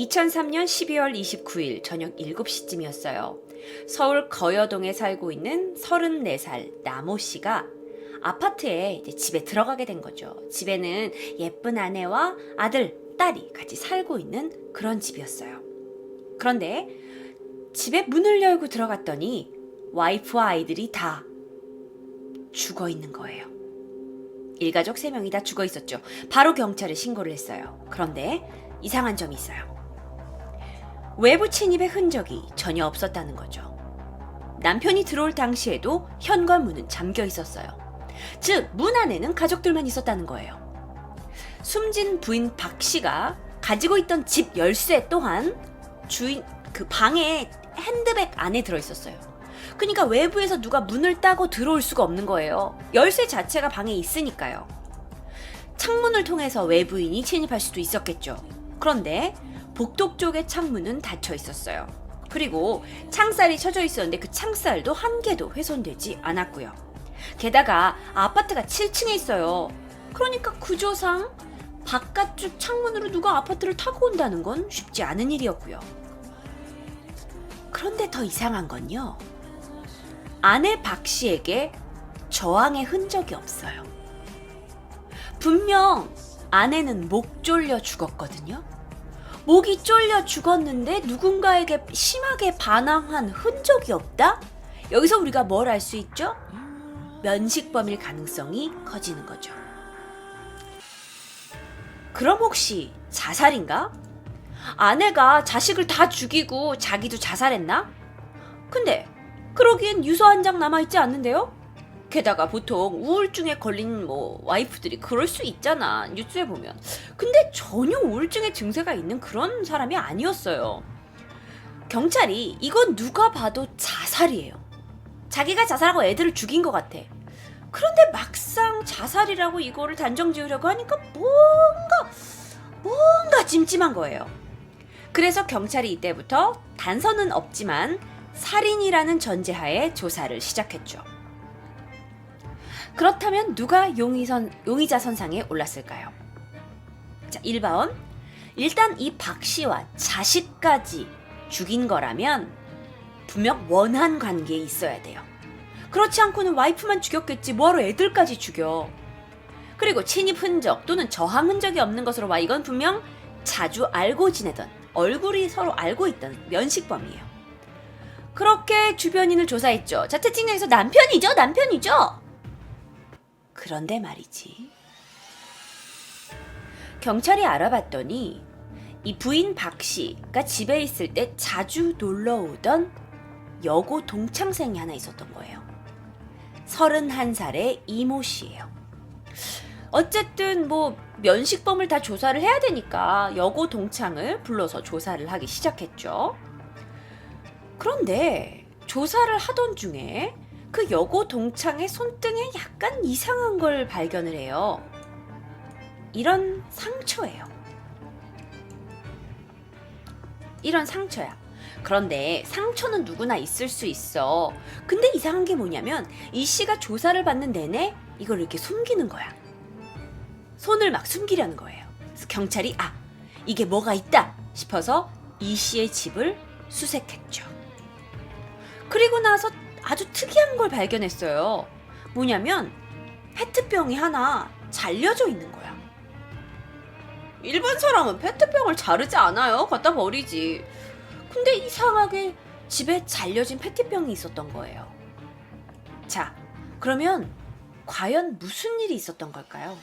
2003년 12월 29일 저녁 7시쯤이었어요. 서울 거여동에 살고 있는 34살 나모 씨가 아파트에 이제 집에 들어가게 된 거죠. 집에는 예쁜 아내와 아들, 딸이 같이 살고 있는 그런 집이었어요. 그런데 집에 문을 열고 들어갔더니 와이프와 아이들이 다 죽어 있는 거예요. 일가족 3명이 다 죽어 있었죠. 바로 경찰에 신고를 했어요. 그런데 이상한 점이 있어요. 외부 침입의 흔적이 전혀 없었다는 거죠. 남편이 들어올 당시에도 현관문은 잠겨 있었어요. 즉, 문 안에는 가족들만 있었다는 거예요. 숨진 부인 박 씨가 가지고 있던 집 열쇠 또한 주인 그 방에 핸드백 안에 들어 있었어요. 그러니까 외부에서 누가 문을 따고 들어올 수가 없는 거예요. 열쇠 자체가 방에 있으니까요. 창문을 통해서 외부인이 침입할 수도 있었겠죠. 그런데 복도 쪽의 창문은 닫혀 있었어요. 그리고 창살이 쳐져 있었는데 그 창살도 한 개도 훼손되지 않았고요. 게다가 아파트가 7층에 있어요. 그러니까 구조상 바깥쪽 창문으로 누가 아파트를 타고 온다는 건 쉽지 않은 일이었고요. 그런데 더 이상한 건요. 아내 박 씨에게 저항의 흔적이 없어요. 분명 아내는 목 졸려 죽었거든요. 목이 졸려 죽었는데 누군가에게 심하게 반항한 흔적이 없다? 여기서 우리가 뭘 알 수 있죠? 면식범일 가능성이 커지는 거죠. 그럼 혹시 자살인가? 아내가 자식을 다 죽이고 자기도 자살했나? 근데 그러기엔 유서 한 장 남아있지 않는데요? 게다가 보통 우울증에 걸린 와이프들이 그럴 수 있잖아, 뉴스에 보면. 근데 전혀 우울증의 증세가 있는 그런 사람이 아니었어요. 경찰이 이건 누가 봐도 자살이에요. 자기가 자살하고 애들을 죽인 것 같아. 그런데 막상 자살이라고 이거를 단정 지으려고 하니까 뭔가 찜찜한 거예요. 그래서 경찰이 이때부터 단서는 없지만 살인이라는 전제하에 조사를 시작했죠. 그렇다면 누가 용의자 선상에 올랐을까요? 자, 1번. 일단 이 박 씨와 자식까지 죽인 거라면 분명 원한 관계에 있어야 돼요. 그렇지 않고는 와이프만 죽였겠지 뭐하러 애들까지 죽여. 그리고 침입 흔적 또는 저항 흔적이 없는 것으로 봐. 이건 분명 자주 알고 지내던, 얼굴이 서로 알고 있던 면식범이에요. 그렇게 주변인을 조사했죠. 자, 채팅창에서 남편이죠? 그런데 말이지. 경찰이 알아봤더니 이 부인 박 씨가 집에 있을 때 자주 놀러 오던 여고 동창생이 하나 있었던 거예요. 31살의 이모 씨예요. 어쨌든 면식범을 다 조사를 해야 되니까 여고 동창을 불러서 조사를 하기 시작했죠. 그런데 조사를 하던 중에 그 여고 동창의 손등에 약간 이상한 걸 발견을 해요. 이런 상처예요. 이런 상처야. 그런데 상처는 누구나 있을 수 있어. 근데 이상한 게 뭐냐면 이 씨가 조사를 받는 내내 이걸 이렇게 숨기는 거야. 손을 막 숨기려는 거예요. 그래서 경찰이 이게 뭐가 있다 싶어서 이 씨의 집을 수색했죠. 그리고 나서 아주 특이한 걸 발견했어요. 뭐냐면 페트병이 하나 잘려져 있는 거야. 일반 사람은 페트병을 자르지 않아요. 갖다 버리지. 근데 이상하게 집에 잘려진 페트병이 있었던 거예요. 자, 그러면 과연 무슨 일이 있었던 걸까요?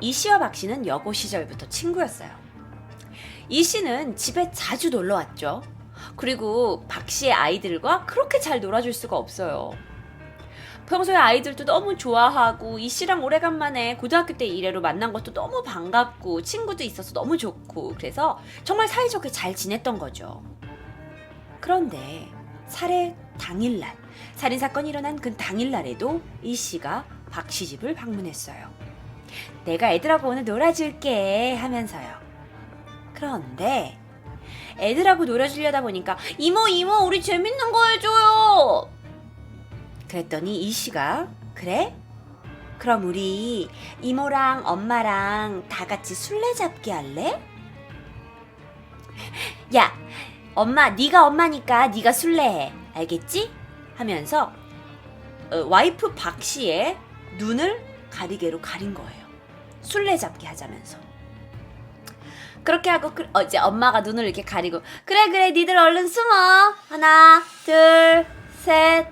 이 씨와 박 씨는 여고 시절부터 친구였어요. 이 씨는 집에 자주 놀러 왔죠. 그리고 박 씨의 아이들과 그렇게 잘 놀아줄 수가 없어요. 평소에 아이들도 너무 좋아하고 이 씨랑 오래간만에 고등학교 때 이래로 만난 것도 너무 반갑고 친구도 있어서 너무 좋고 그래서 정말 사이좋게 잘 지냈던 거죠. 그런데 살해 당일날, 살인사건이 일어난 그 당일날에도 이 씨가 박 씨 집을 방문했어요. 내가 애들하고 오늘 놀아줄게 하면서요. 그런데 애들하고 놀아주려다 보니까 이모 우리 재밌는 거 해줘요. 그랬더니 이 씨가 그래? 그럼 우리 이모랑 엄마랑 다 같이 술래잡기 할래? 야, 엄마, 네가 엄마니까 네가 술래해. 알겠지? 하면서 와이프 박 씨의 눈을 가리개로 가린 거예요. 술래잡기 하자면서. 그렇게 하고 이제 엄마가 눈을 이렇게 가리고 그래 니들 얼른 숨어. 하나, 둘, 셋.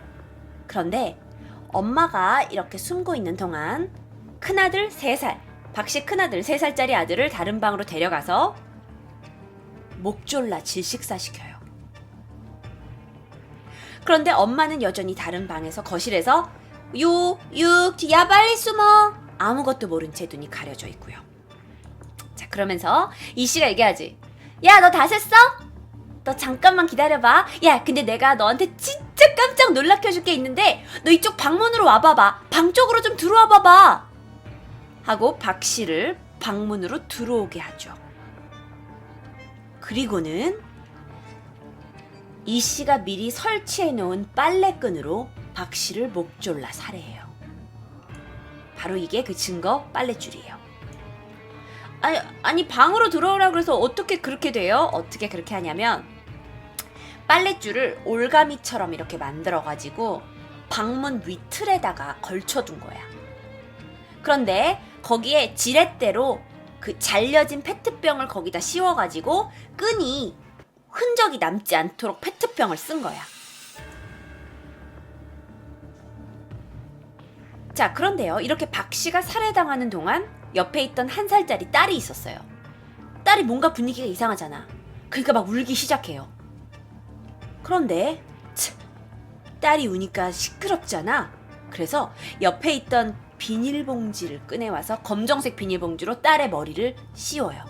그런데 엄마가 이렇게 숨고 있는 동안 큰아들 3살, 박씨 큰아들 3살짜리 아들을 다른 방으로 데려가서 목 졸라 질식사시켜요. 그런데 엄마는 여전히 다른 방에서 거실에서 야 빨리 숨어. 아무것도 모른 채 눈이 가려져 있고요. 자, 그러면서 이 씨가 얘기하지. 야, 너 다 샜어? 너 잠깐만 기다려봐. 야, 근데 내가 너한테 진짜 깜짝 놀라켜줄 게 있는데 너 이쪽 방문으로 와봐봐. 방 쪽으로 좀 들어와 봐봐. 하고 박 씨를 방문으로 들어오게 하죠. 그리고는 이 씨가 미리 설치해 놓은 빨래끈으로 박 씨를 목졸라 살해해요. 바로 이게 그 증거 빨랫줄이에요. 아니 방으로 들어오라 그래서 어떻게 그렇게 돼요? 어떻게 그렇게 하냐면 빨랫줄을 올가미처럼 이렇게 만들어가지고 방문 위틀에다가 걸쳐둔 거야. 그런데 거기에 지렛대로 그 잘려진 페트병을 거기다 씌워가지고 끈이 흔적이 남지 않도록 페트병을 쓴 거야. 자, 그런데요. 이렇게 박 씨가 살해당하는 동안 옆에 있던 1살짜리 딸이 있었어요. 딸이 뭔가 분위기가 이상하잖아. 그러니까 막 울기 시작해요. 그런데 딸이 우니까 시끄럽잖아. 그래서 옆에 있던 비닐봉지를 꺼내와서 검정색 비닐봉지로 딸의 머리를 씌워요.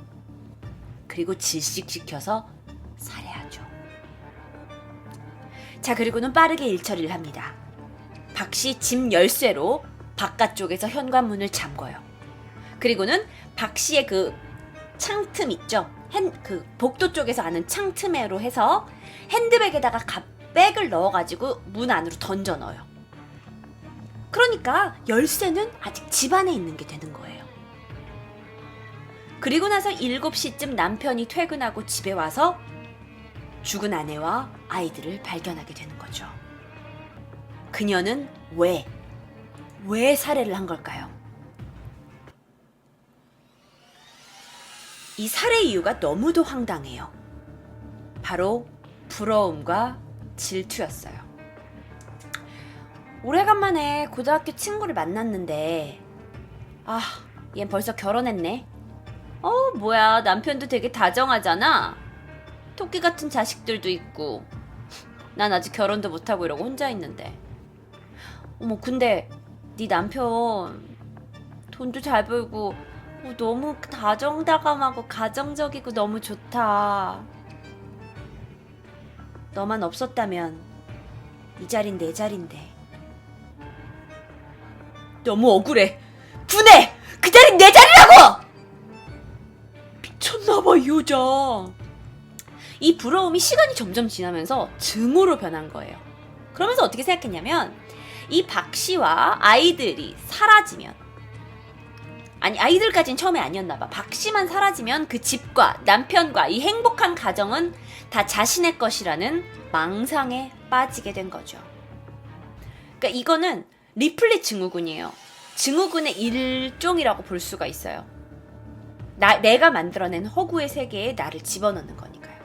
그리고 질식시켜서 살해하죠. 자, 그리고는 빠르게 일처리를 합니다. 박 씨 집 열쇠로 바깥쪽에서 현관문을 잠궈요. 그리고는 박 씨의 그 창틈 있죠? 그 복도 쪽에서 아는 창틈으로 해서 핸드백에다가 백을 넣어가지고 문 안으로 던져 넣어요. 그러니까 열쇠는 아직 집 안에 있는 게 되는 거예요. 그리고 나서 7시쯤 남편이 퇴근하고 집에 와서 죽은 아내와 아이들을 발견하게 되는 거죠. 그녀는 왜 살해를 한 걸까요? 이 살해 이유가 너무도 황당해요. 바로 부러움과 질투였어요. 오래간만에 고등학교 친구를 만났는데 얜 벌써 결혼했네. 뭐야, 남편도 되게 다정하잖아. 토끼 같은 자식들도 있고 난 아직 결혼도 못하고 이러고 혼자 있는데. 근데 네 남편 돈도 잘 벌고 너무 다정다감하고 가정적이고 너무 좋다. 너만 없었다면 이 자린 내 자린데. 너무 억울해. 분해! 그 자린 내 자리라고! 미쳤나봐 이 여자. 이 부러움이 시간이 점점 지나면서 증오로 변한 거예요. 그러면서 어떻게 생각했냐면 이 박 씨와 아이들이 사라지면, 아이들까지는 처음에 아니었나 봐. 박 씨만 사라지면 그 집과 남편과 이 행복한 가정은 다 자신의 것이라는 망상에 빠지게 된 거죠. 그러니까 이거는 리플리 증후군이에요. 증후군의 일종이라고 볼 수가 있어요. 내가 만들어낸 허구의 세계에 나를 집어넣는 거니까요.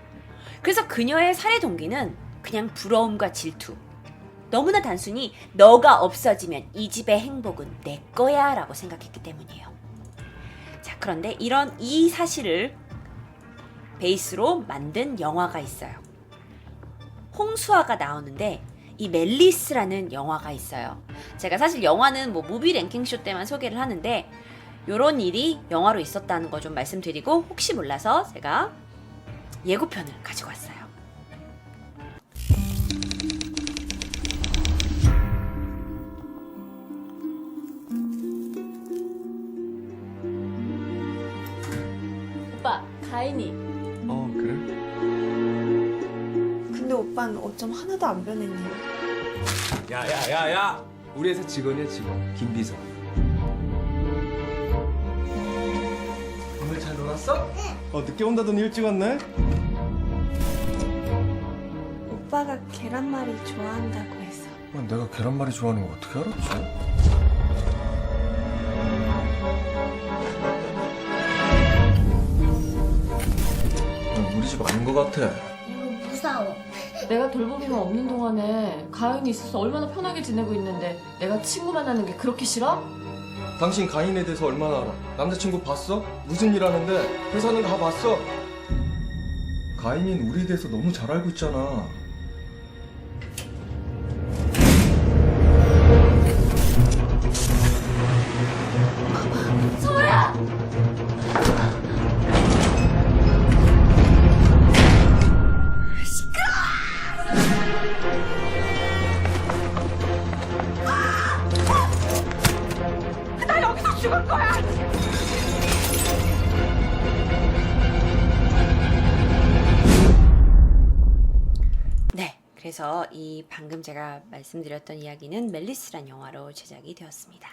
그래서 그녀의 살해 동기는 그냥 부러움과 질투. 너무나 단순히 너가 없어지면 이 집의 행복은 내 거야 라고 생각했기 때문이에요. 자, 그런데 이 사실을 베이스로 만든 영화가 있어요. 홍수아가 나오는데 이 멜리스라는 영화가 있어요. 제가 사실 영화는 무비 랭킹쇼 때만 소개를 하는데 요런 일이 영화로 있었다는 거 좀 말씀드리고, 혹시 몰라서 제가 예고편을 가지고 왔어요. 오빠, 가인이. 그래? 근데 오빠는 어쩜 하나도 안 변했니? 야야야야! 우리 회사 직원이야, 직원. 김비서. 오늘 잘 놀았어? 늦게 온다더니 일찍 왔네? 오빠가 계란말이 좋아한다고 해서. 내가 계란말이 좋아하는 거 어떻게 알았지? 우리 집 아닌 것 같아. 이거 무서워. 내가 돌보기만 없는 동안에 가연이 있어서 얼마나 편하게 지내고 있는데 내가 친구 만나는 게 그렇게 싫어? 당신 가인에 대해서 얼마나 알아? 남자친구 봤어? 무슨 일 하는데? 회사는 가봤어? 가인이는 우리에 대해서 너무 잘 알고 있잖아. 네, 그래서 이 방금 제가 말씀드렸던 이야기는 멜리스란 영화로 제작이 되었습니다.